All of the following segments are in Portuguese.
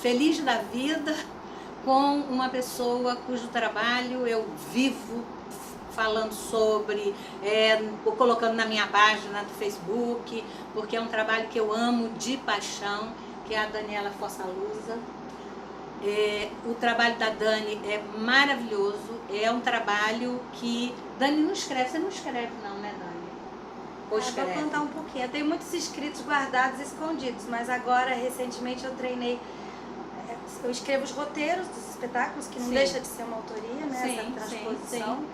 feliz da vida com uma pessoa cujo trabalho eu vivo falando sobre, colocando na minha página do Facebook, porque é um trabalho que eu amo de paixão, que é a Daniela Fossalusa. O trabalho da Dani é maravilhoso, é um trabalho que... Dani não escreve, você não escreve não, né, Dani? Ou escreve? Vou contar um pouquinho. Eu tenho muitos escritos guardados e escondidos, mas agora, recentemente, eu treinei... Eu escrevo os roteiros dos espetáculos, que não deixa de ser uma autoria, né? Sim, essa transposição, sim.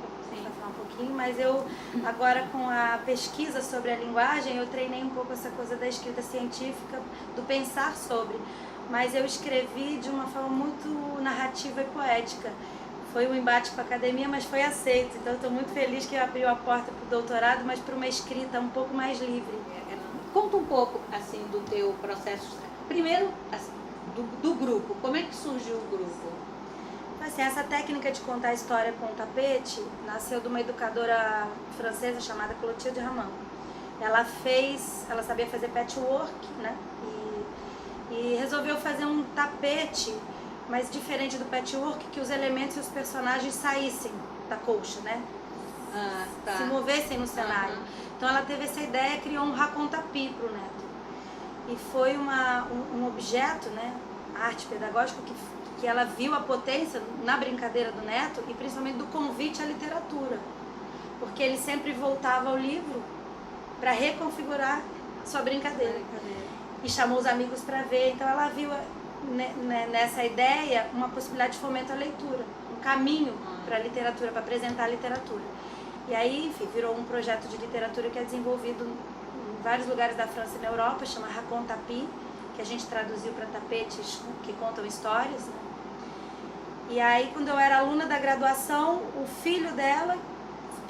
para falar um pouquinho, mas eu, agora com a pesquisa sobre a linguagem, eu treinei um pouco essa coisa da escrita científica, do pensar sobre, mas eu escrevi de uma forma muito narrativa e poética. Foi um embate com a academia, mas foi aceito, então eu estou muito feliz que abriu a porta para o doutorado, mas para uma escrita um pouco mais livre. Conta um pouco, assim, do teu processo, primeiro, assim, do grupo, como é que surgiu o grupo? Assim, essa técnica de contar a história com o tapete nasceu de uma educadora francesa chamada Clotilde Ramand. Ela sabia fazer patchwork, né? E resolveu fazer um tapete, mas diferente do patchwork, que os elementos e os personagens saíssem da colcha, né? Se movessem no cenário. Então ela teve essa ideia, criou um racontapi para o Neto. E foi um objeto, né? Arte pedagógica que ela viu a potência na brincadeira do Neto e principalmente do convite à literatura, porque ele sempre voltava ao livro para reconfigurar sua brincadeira e chamou os amigos para ver. Então ela viu nessa ideia uma possibilidade de fomento à leitura, um caminho para a literatura, para apresentar a literatura. E aí, enfim, virou um projeto de literatura que é desenvolvido em vários lugares da França e na Europa, chama Racontapi, que a gente traduziu para tapetes que contam histórias, né? E aí, quando eu era aluna da graduação, o filho dela,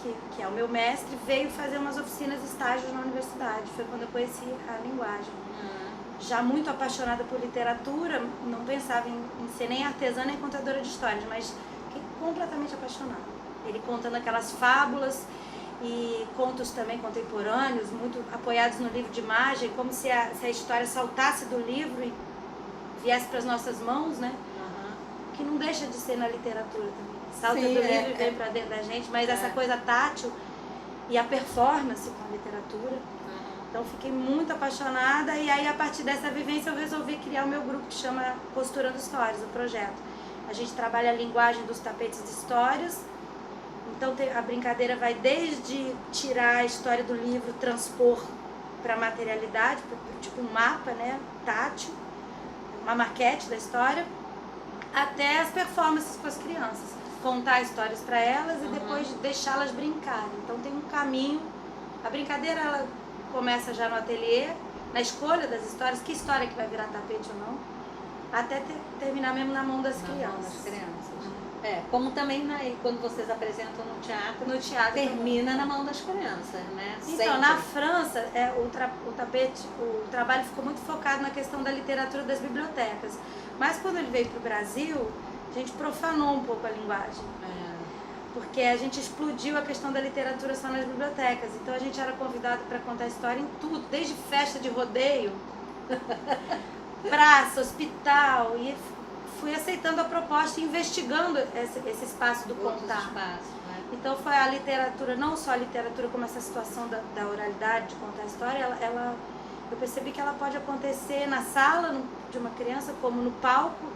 que é o meu mestre, veio fazer umas oficinas, estágios na universidade. Foi quando eu conheci a linguagem. Já muito apaixonada por literatura, não pensava em ser nem artesã nem contadora de histórias, mas completamente apaixonada. Ele contando aquelas fábulas e contos também contemporâneos, muito apoiados no livro de imagem, como se a história saltasse do livro e viesse para as nossas mãos, né? Que não deixa de ser na literatura também. Salta do livro e vem para dentro da gente, mas essa coisa tátil e a performance com a literatura. Então fiquei muito apaixonada e aí a partir dessa vivência eu resolvi criar o meu grupo que chama Costurando Histórias, o projeto. A gente trabalha a linguagem dos tapetes de histórias. Então a brincadeira vai desde tirar a história do livro, transpor para a materialidade, tipo um mapa, né, tátil, uma maquete da história, até as performances com as crianças. Contar histórias para elas e depois deixá-las brincarem. Então tem um caminho. A brincadeira ela começa já no ateliê, na escolha das histórias, que história que vai virar tapete ou não, até terminar mesmo na mão das crianças. Como também quando vocês apresentam no teatro termina na mão das crianças, né? Então, sempre. Na França, o trabalho ficou muito focado na questão da literatura das bibliotecas. Mas quando ele veio para o Brasil, a gente profanou um pouco a linguagem. Porque a gente explodiu a questão da literatura só nas bibliotecas. Então a gente era convidado para contar história em tudo, desde festa de rodeio, praça, hospital, e fui aceitando a proposta e investigando esse espaço do contar. Então foi a literatura, não só a literatura, como essa situação da oralidade, de contar a história, eu percebi que ela pode acontecer na sala de uma criança, como no palco,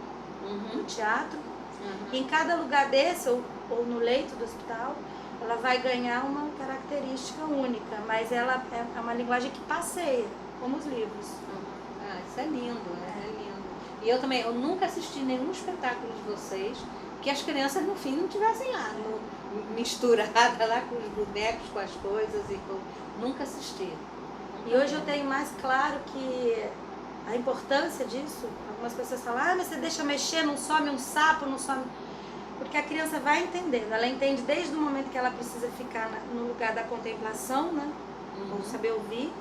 no teatro. E em cada lugar desse, ou no leito do hospital, ela vai ganhar uma característica única, mas ela é uma linguagem que passeia, como os livros. Isso é lindo, é lindo. E eu nunca assisti nenhum espetáculo de vocês que as crianças no fim não estivessem lá, misturadas lá com os bonecos, com as coisas, nunca assisti. E hoje eu tenho mais claro que a importância disso. Algumas pessoas falam, mas você deixa mexer, não some um sapo, não some... Porque a criança vai entendendo, ela entende desde o momento que ela precisa ficar no lugar da contemplação, né? Ou saber ouvir,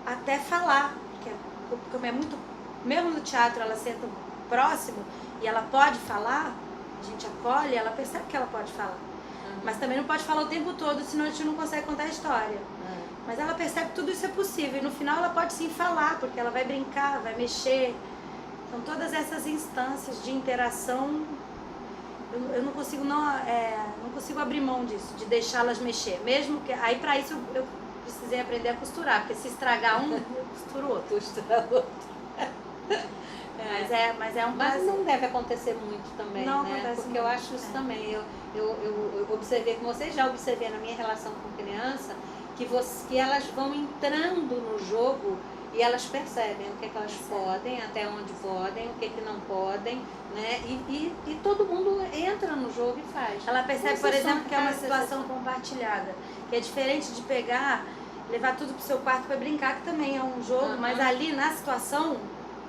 até falar, porque como é muito... Mesmo no teatro ela senta próximo e ela pode falar, a gente acolhe, ela percebe que ela pode falar. Mas também não pode falar o tempo todo, senão a gente não consegue contar a história. Mas ela percebe que tudo isso é possível e no final ela pode sim falar, porque ela vai brincar, vai mexer. Então todas essas instâncias de interação, eu não consigo não consigo abrir mão disso, de deixá-las mexer. Mesmo que aí para isso eu precisei aprender a costurar, porque se estragar um, eu costuro outro. Costura outro. Mas é um Mas prazer. não deve acontecer muito também, Não né? acontece Porque eu muito, acho isso também. Eu observei com vocês, já observei na minha relação com criança, que elas vão entrando no jogo e elas percebem o que é que elas podem, até onde podem, o que é que não podem, né? E todo mundo entra no jogo e faz. Ela percebe, Você por exemplo, só que é uma faz situação compartilhada, que é diferente de pegar, levar tudo pro seu quarto para brincar, que também é um jogo, mas ali na situação,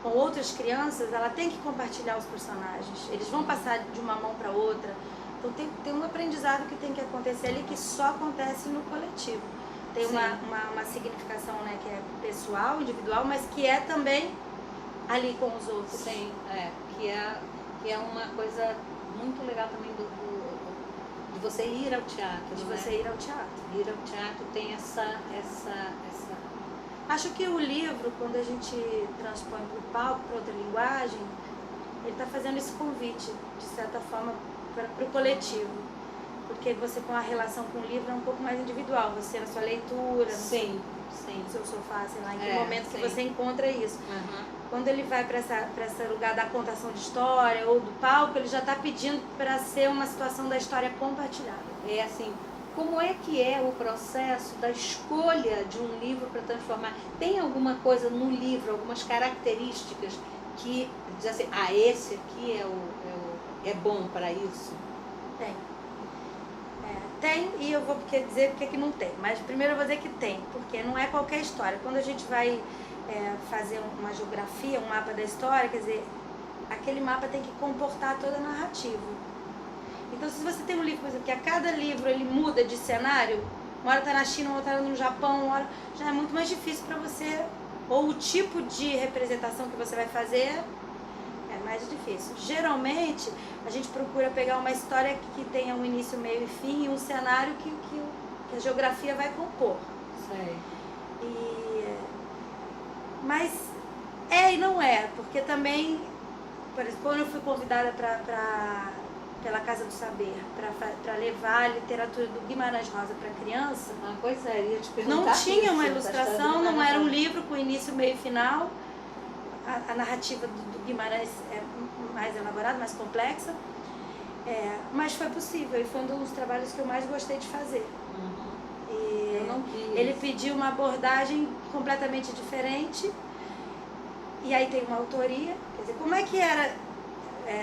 com outras crianças, ela tem que compartilhar os personagens. Eles vão passar de uma mão para outra. Então tem um aprendizado que tem que acontecer ali que só acontece no coletivo. Tem uma significação, né, que é pessoal, individual, mas que é também ali com os outros. Sim, que é uma coisa muito legal também de você ir ao teatro. De né? você ir ao teatro. Ir ao teatro tem essa... Acho que o livro, quando a gente transpõe para o palco, para outra linguagem, ele está fazendo esse convite, de certa forma, para o coletivo. Porque você, com a relação com o livro, é um pouco mais individual. Você na sua leitura, no seu sofá, sei lá, em que momento que você encontra isso. Quando ele vai para esse lugar da contação de história ou do palco, ele já está pedindo para ser uma situação da história compartilhada. É assim, como é que é o processo da escolha de um livro para transformar? Tem alguma coisa no livro, algumas características que diz assim, esse aqui é bom para isso? Tem. Tem, e eu vou dizer porque que não tem. Mas primeiro eu vou dizer que tem, porque não é qualquer história. Quando a gente vai fazer uma geografia, um mapa da história, quer dizer, aquele mapa tem que comportar toda a narrativa. Então, se você tem um livro, por exemplo, que a cada livro ele muda de cenário, uma hora está na China, uma hora está no Japão, uma hora já é muito mais difícil para você, ou o tipo de representação que você vai fazer é mais difícil. Geralmente, a gente procura pegar uma história que tenha um início, meio e fim, e um cenário que a geografia vai compor. Sei. Mas e não é, porque também, por exemplo, quando eu fui convidada pela Casa do Saber para levar a literatura do Guimarães Rosa para criança, Pois é, ia te perguntar. não tinha uma isso, ilustração, não era um livro com início, meio e final. A narrativa do Guimarães é mais elaborada, mais complexa, mas foi possível e foi um dos trabalhos que eu mais gostei de fazer. Eu não vi ele isso. pediu uma abordagem completamente diferente e aí tem uma autoria. Quer dizer, como é que era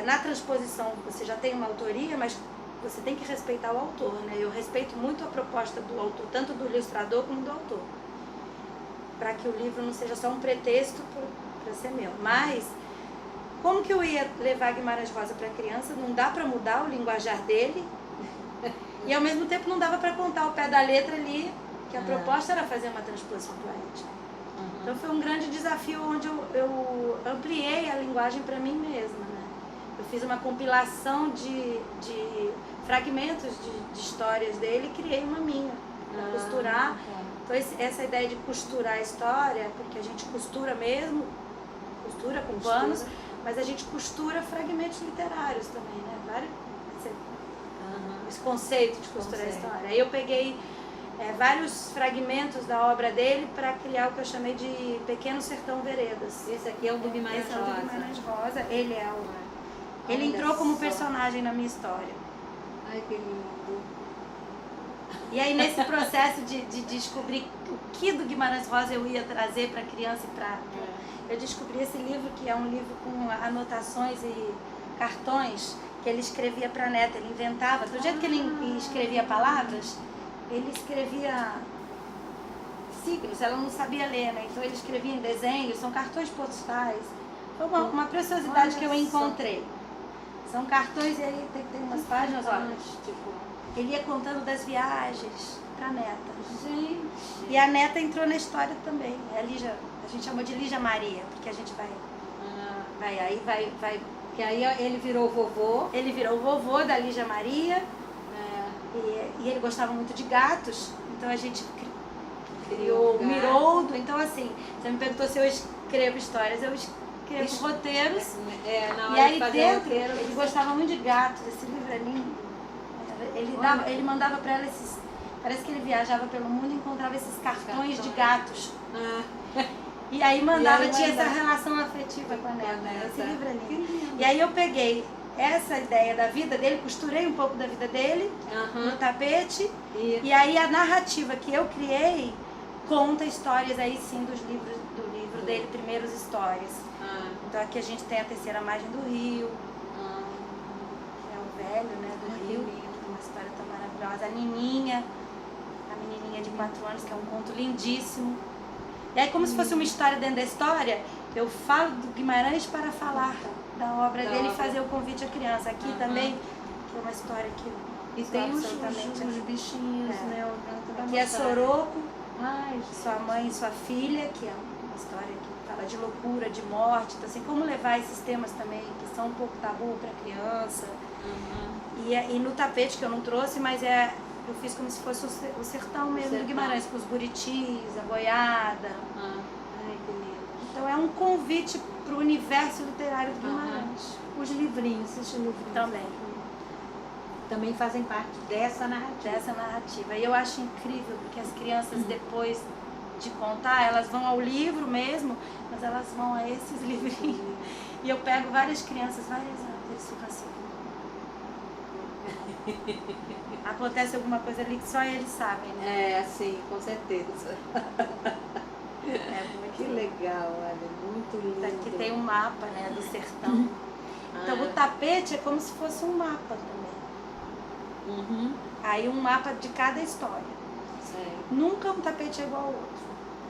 na transposição? Você já tem uma autoria, mas você tem que respeitar o autor, né? Eu respeito muito a proposta do autor, tanto do ilustrador como do autor, para que o livro não seja só um pretexto para ser meu. Mas como que eu ia levar Guimarães Rosa para criança? Não dá para mudar o linguajar dele e ao mesmo tempo não dava para contar o pé da letra ali, que a proposta era fazer uma transposição poética. Então foi um grande desafio onde eu ampliei a linguagem para mim mesma, né? Eu fiz uma compilação de fragmentos de histórias dele e criei uma minha, para costurar. Então essa ideia de costurar a história, porque a gente costura mesmo, costura com panos, mas a gente costura fragmentos literários também, né? Esse conceito de costurar a história. Aí eu peguei vários fragmentos da obra dele para criar o que eu chamei de Pequeno Sertão Veredas. Esse aqui é o do Guimarães Rosa. Esse é o do Guimarães Rosa. Ele entrou como personagem na minha história. Ai, que lindo. E aí nesse processo de descobrir o que do Guimarães Rosa eu ia trazer para a criança eu descobri esse livro, que é um livro com anotações e cartões que ele escrevia para a neta. Ele inventava, do jeito que ele escrevia palavras, ele escrevia signos, ela não sabia ler, né? Então ele escrevia em desenhos, são cartões postais. Foi uma preciosidade que eu encontrei. São cartões e aí tem umas páginas, olha, ele ia contando das viagens para a neta. Gente. E a neta entrou na história também. A Lígia, a gente chamou de Lígia Maria, porque a gente vai. Que aí ele virou vovô. Ele virou o vovô da Lígia Maria. E ele gostava muito de gatos, então a gente criou o Miroldo. Então, assim, você me perguntou se eu escrevo histórias. Eu roteiros. Na E hora aí de fazer dentro, roteiro, ele gostava muito de gatos, esse livro é lindo. Ele mandava pra ela esses. Parece que ele viajava pelo mundo e encontrava esses cartões de gatos. E aí mandava, tinha essa relação afetiva com a neta. Esse livro é lindo. E aí eu peguei essa ideia da vida dele, costurei um pouco da vida dele no tapete. E aí a narrativa que eu criei conta histórias aí sim do livro dele, Primeiros Histórias. Então aqui a gente tem a terceira margem do rio, que é o velho, né, do rio, uma história tão maravilhosa. A menininha de 4 anos, que é um conto lindíssimo. E aí como se fosse uma história dentro da história, eu falo do Guimarães para falar da obra dele e fazer o convite à criança. Aqui também, que é uma história que... E tem os bichinhos, né? Aqui é Soroco, sua mãe e sua filha, que é uma história que fala de loucura, de morte, então, assim, como levar esses temas também, que são um pouco tabu para criança. E no tapete, que eu não trouxe, mas eu fiz como se fosse o sertão mesmo do Guimarães, com os buritis, a boiada. Que lindo. Então é um convite para o universo literário do Guimarães. Os livrinhos, esses livrinhos. Também fazem parte dessa narrativa. E eu acho incrível, porque as crianças, depois de contar, elas vão ao livro mesmo, mas elas vão a esses livrinhos. E eu pego várias crianças, várias anos, eles ficam assim. Acontece alguma coisa ali que só eles sabem, né? Sim, com certeza. Que legal, olha, muito lindo. Aqui tem um mapa, né, do sertão. Então o tapete é como se fosse um mapa também. Aí um mapa de cada história. Nunca um tapete é igual ao outro,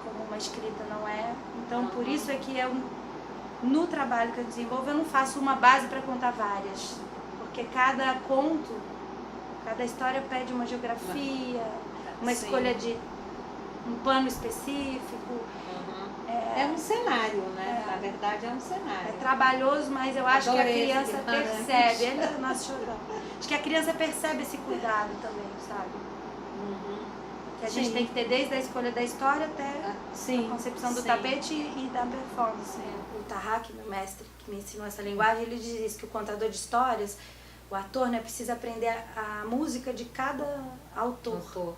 como uma escrita não é. Então por isso é que no trabalho que eu desenvolvo, eu não faço uma base para contar várias. Porque cada conto, cada história pede uma geografia, uma escolha de um plano específico. É um cenário, né? Na verdade é um cenário. É trabalhoso, mas eu acho que a criança percebe. Ele é nosso chorão. Acho que a criança percebe esse cuidado também, sabe? Que a gente tem que ter desde a escolha da história até a concepção do tapete e da performance. O Tarraque, meu mestre, que me ensinou essa linguagem, ele diz que o contador de histórias, o ator, né, precisa aprender a música de cada autor.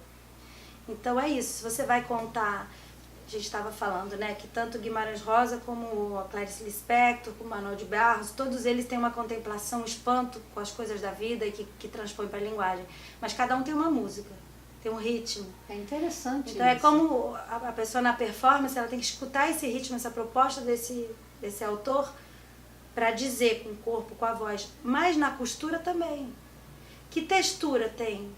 Então é isso, se você vai contar, a gente estava falando, né, que tanto Guimarães Rosa como a Clarice Lispector, como Manuel de Barros, todos eles têm uma contemplação, um espanto com as coisas da vida e que transpõe para a linguagem. Mas cada um tem uma música, tem um ritmo. É interessante então isso. É como a pessoa na performance, ela tem que escutar esse ritmo, essa proposta desse autor para dizer com o corpo, com a voz. Mas na costura também. Que textura tem?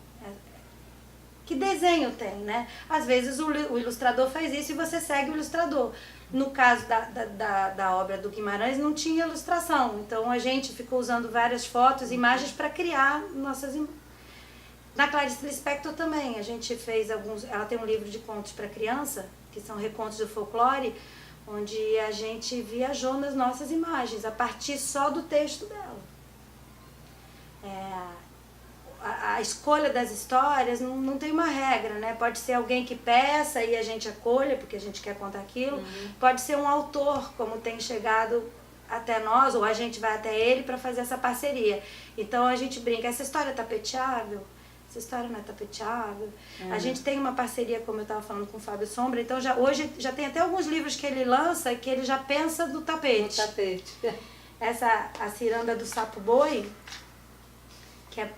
Que desenho tem, né? Às vezes o ilustrador faz isso e você segue o ilustrador. No caso da obra do Guimarães não tinha ilustração, então a gente ficou usando várias fotos, imagens para criar nossas imagens. Na Clarice Lispector também, a gente fez ela tem um livro de contos para criança, que são recontos do folclore, onde a gente viajou nas nossas imagens, a partir só do texto dela. A escolha das histórias não tem uma regra, né? Pode ser alguém que peça e a gente acolha, porque a gente quer contar aquilo. Pode ser um autor, como tem chegado até nós, ou a gente vai até ele para fazer essa parceria. Então a gente brinca, essa história é tapeteável? Essa história não é tapeteável? A gente tem uma parceria, como eu estava falando, com o Fábio Sombra, então hoje já tem até alguns livros que ele lança que ele já pensa do tapete. A Ciranda do Sapo Boi, que é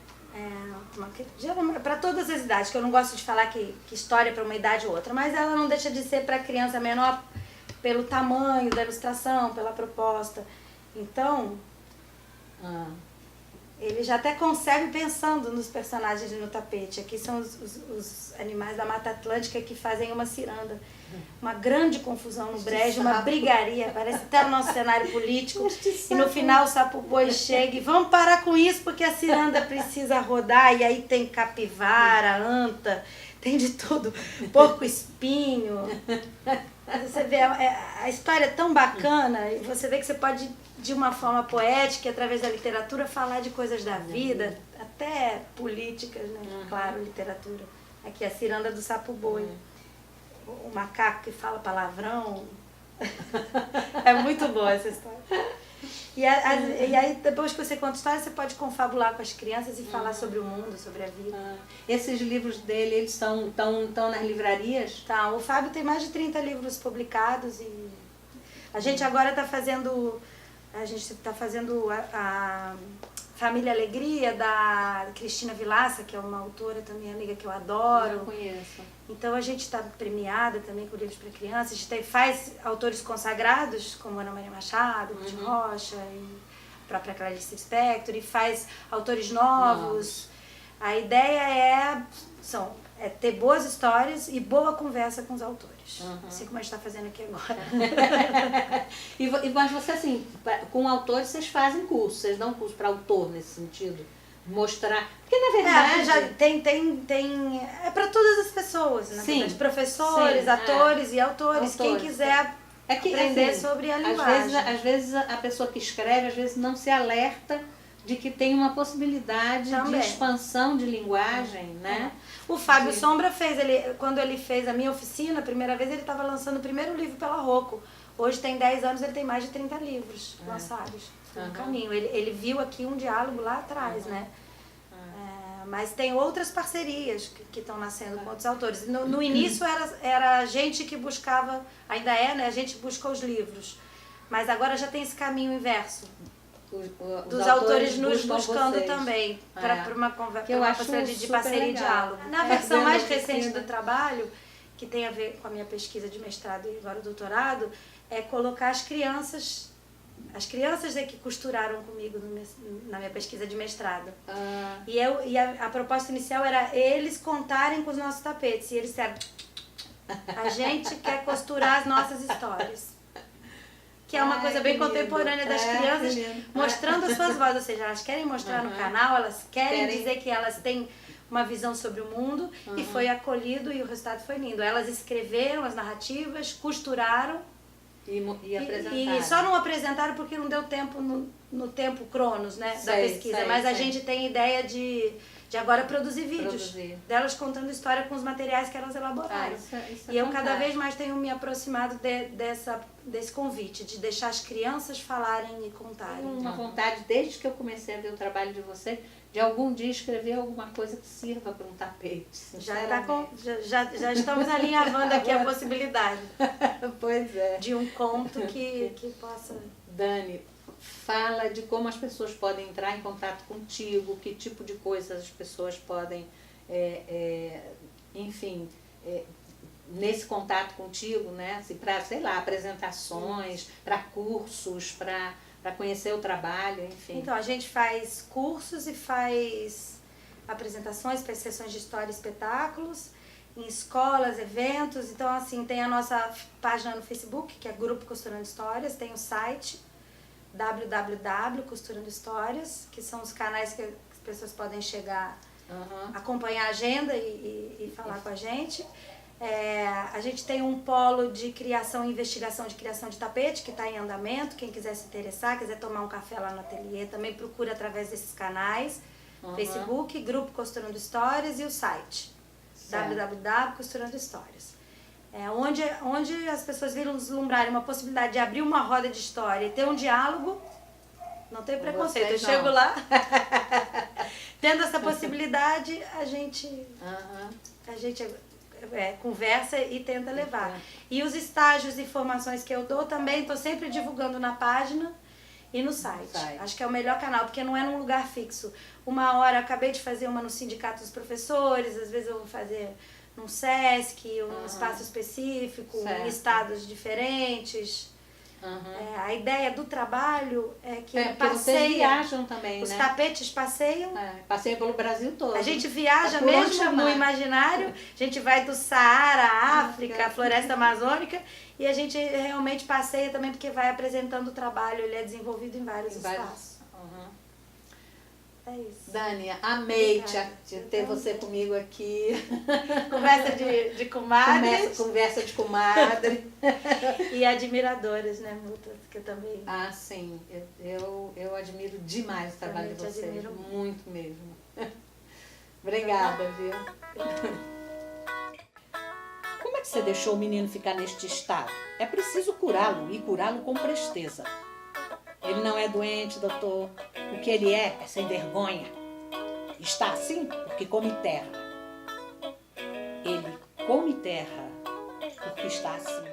para todas as idades, que eu não gosto de falar que história é para uma idade ou outra, mas ela não deixa de ser para criança menor pelo tamanho da ilustração, pela proposta. Então, ele já até concebe pensando nos personagens no tapete. Aqui são os animais da Mata Atlântica que fazem uma ciranda. Uma grande confusão no brejo, uma brigaria, parece até o nosso cenário político. E no final o Sapo Boi chega e vamos parar com isso porque a ciranda precisa rodar. E aí tem capivara, anta, tem de tudo, porco-espinho. Você vê, a história é tão bacana e você vê que você pode, de uma forma poética, através da literatura, falar de coisas da vida, até políticas, né? Claro, literatura. Aqui é a Ciranda do Sapo Boi. O macaco que fala palavrão, É muito boa essa história. E aí, depois que você conta história, você pode confabular com as crianças e falar sobre o mundo, sobre a vida. Esses livros dele, eles estão nas livrarias? Tá, o Fábio tem mais de 30 livros publicados e a gente agora está fazendo, a Família Alegria, da Cristina Vilaça, que é uma autora também, amiga que eu adoro. Eu conheço. Então a gente está premiada também com livros para crianças. A gente faz autores consagrados, como Ana Maria Machado, Ruth Rocha, e a própria Clarice Lispector, e faz autores novos. A ideia é ter boas histórias e boa conversa com os autores. Assim como a gente está fazendo aqui agora. Mas você, assim, com autores, vocês fazem curso, vocês dão curso para autor nesse sentido? Mostrar. Porque na verdade. Já tem. É para todas as pessoas, na verdade. Professores, atores e autores. Quem quiser aprender assim, sobre a linguagem. Às vezes a pessoa que escreve, às vezes não se alerta de que tem uma possibilidade de expansão de linguagem, né? O Fábio Sombra fez, quando ele fez a minha oficina, a primeira vez ele estava lançando o primeiro livro pela Rocco. Hoje tem 10 anos, ele tem mais de 30 livros lançados no caminho. Ele viu aqui um diálogo lá atrás, né? Mas tem outras parcerias que estão nascendo com outros autores. No início era a gente que buscava, ainda é, né? A gente busca os livros. Mas agora já tem esse caminho inverso. Dos autores nos buscando também, para uma conversa de parceria e diálogo. Na versão mais recente do trabalho, que tem a ver com a minha pesquisa de mestrado e agora doutorado, é colocar as crianças que costuraram comigo na minha pesquisa de mestrado. E a proposta inicial era eles contarem com os nossos tapetes. E eles disseram, a gente quer costurar as nossas histórias. Que é uma coisa bem contemporânea das crianças, mostrando as suas vozes. Ou seja, elas querem mostrar no canal, elas querem dizer que elas têm uma visão sobre o mundo, e foi acolhido e o resultado foi lindo. Elas escreveram as narrativas, costuraram e apresentaram. E só não apresentaram porque não deu tempo no tempo cronos, né, da pesquisa. Mas a gente tem ideia de agora produzir vídeos delas contando história com os materiais que elas elaboraram. Isso e eu cada vez mais tenho me aproximado desse convite, de deixar as crianças falarem e contarem. Tenho uma vontade, desde que eu comecei a ver o trabalho de você, de algum dia escrever alguma coisa que sirva para um tapete. Já estamos alinhavando aqui a possibilidade. Pois é. De um conto que possa... Dani, fala de como as pessoas podem entrar em contato contigo, que tipo de coisas as pessoas podem, nesse contato contigo, né? Assim, para, sei lá, apresentações, para cursos, para conhecer o trabalho, enfim. Então, a gente faz cursos e faz apresentações, faz sessões de história e espetáculos, em escolas, eventos. Então, assim, tem a nossa página no Facebook, que é Grupo Costurando Histórias, tem o site www.costurando histórias, que são os canais que as pessoas podem chegar, acompanhar a agenda e falar com a gente. A gente tem um polo de criação e investigação de criação de tapete, que está em andamento. Quem quiser se interessar, quiser tomar um café lá no ateliê, também procura através desses canais. Facebook, Grupo Costurando Histórias, e o site www.costurando histórias. Onde as pessoas viram vislumbrarem uma possibilidade de abrir uma roda de história e ter um diálogo, não tem preconceito. Eu chego lá, tendo essa possibilidade, a gente conversa e tenta levar. E os estágios e formações que eu dou também estou sempre divulgando na página e no site. Acho que é o melhor canal, porque não é num lugar fixo. Uma hora, acabei de fazer uma no Sindicato dos Professores, às vezes eu vou fazer num SESC, num espaço específico, em estados diferentes. A ideia do trabalho é que vocês viajam também, os né? tapetes passeiam. Passeiam pelo Brasil todo. A gente viaja mesmo no imaginário. A gente vai do Saara, África, Floresta Amazônica, e a gente realmente passeia também porque vai apresentando o trabalho. Ele é desenvolvido em vários espaços. É isso. Dani, amei ter você comigo aqui. Conversa de comadres. Conversa de comadre. E admiradoras, né, mútuas, que eu também... Sim. Eu admiro demais o trabalho de vocês. Muito mesmo. Obrigada, viu? Como é que você deixou o menino ficar neste estado? É preciso curá-lo e curá-lo com presteza. Ele não é doente, doutor. O que ele é sem vergonha. Está assim porque come terra. Ele come terra porque está assim.